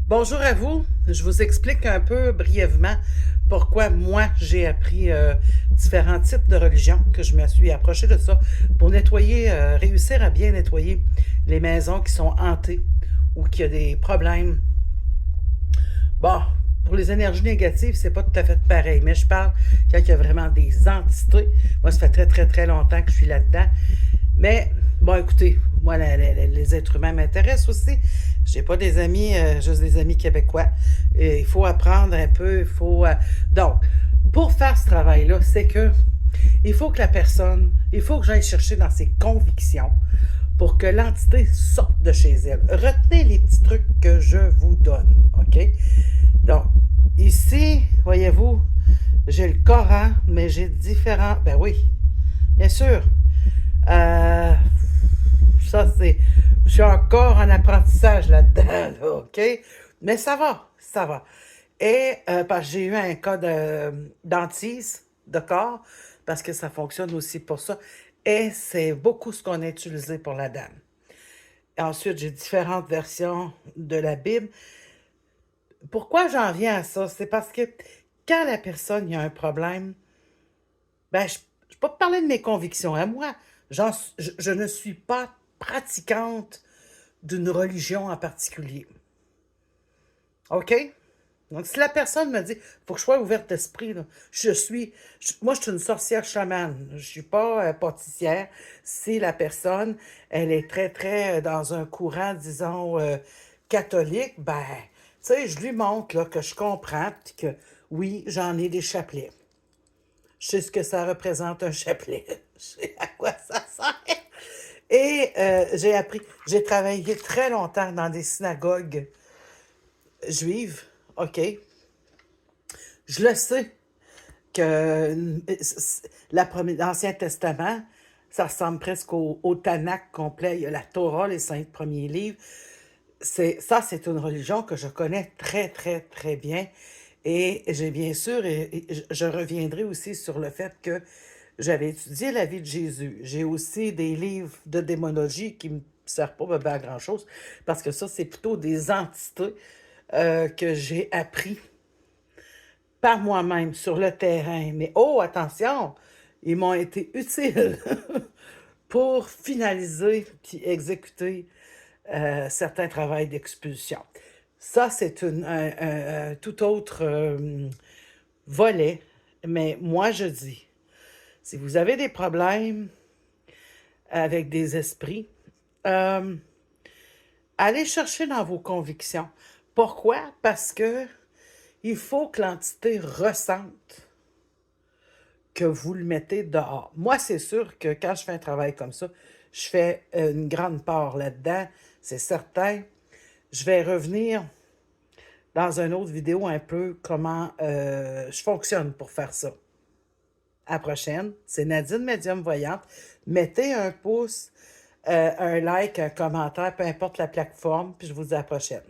Bonjour à vous. Je vous explique un peu brièvement pourquoi moi j'ai appris différents types de religions, que je me suis approchée de ça pour nettoyer, réussir à bien nettoyer les maisons qui sont hantées ou qui a des problèmes. Bon, pour les énergies négatives, c'est pas tout à fait pareil, mais je parle quand il y a vraiment des entités. Moi, ça fait très très très longtemps que je suis là-dedans. Mais bon, écoutez, moi, les êtres humains m'intéressent aussi. J'ai pas des amis, juste des amis québécois. Et il faut apprendre un peu, il faut... Donc, pour faire ce travail-là, c'est que il faut que la personne, il faut que j'aille chercher dans ses convictions pour que l'entité sorte de chez elle. Retenez les petits trucs que je vous donne, OK? Donc, ici, voyez-vous, j'ai le Coran, mais j'ai différents... Ben oui, bien sûr. Euh, Ça, c'est... Je suis encore en apprentissage là-dedans, là, OK? Mais ça va, ça va. Et parce que j'ai eu un cas d'antise de corps, parce que ça fonctionne aussi pour ça. Et c'est beaucoup ce qu'on a utilisé pour la dame. Et ensuite, j'ai différentes versions de la Bible. Pourquoi j'en viens à ça? C'est parce que quand la personne il y a un problème, ben, je ne peux pas parler de mes convictions à moi. Je ne suis pas pratiquante d'une religion en particulier. OK? Donc, si la personne me dit, il faut que je sois ouverte d'esprit, là, moi, je suis une sorcière chamane. Je ne suis pas pâtissière. Si la personne, elle est très, très dans un courant, disons, catholique, ben, tu sais, je lui montre là, que je comprends, puis que oui, j'en ai des chapelets. Je sais ce que ça représente un chapelet. Je sais à quoi ça sert. Et j'ai travaillé très longtemps dans des synagogues juives, OK? Je le sais que l'Ancien Testament, ça ressemble presque au Tanakh complet. Il y a la Torah, les 5 premiers livres. C'est une religion que je connais très, très, très bien. Et j'ai bien sûr, et je reviendrai aussi sur le fait que j'avais étudié la vie de Jésus. J'ai aussi des livres de démonologie qui ne me servent pas à grand-chose, parce que ça, c'est plutôt des entités que j'ai appris par moi-même sur le terrain. Mais oh, attention, ils m'ont été utiles pour finaliser puis exécuter certains travaux d'expulsion. Ça, c'est un tout autre volet. Mais moi, je dis, si vous avez des problèmes avec des esprits, euh, allez chercher dans vos convictions. Pourquoi? Parce que il faut que l'entité ressente que vous le mettez dehors. Moi, c'est sûr que quand je fais un travail comme ça, je fais une grande part là-dedans, c'est certain. Je vais revenir dans une autre vidéo un peu comment je fonctionne pour faire ça. À la prochaine, c'est Nadine Médium Voyante. Mettez un pouce, un like, un commentaire, peu importe la plateforme, puis je vous dis à la prochaine.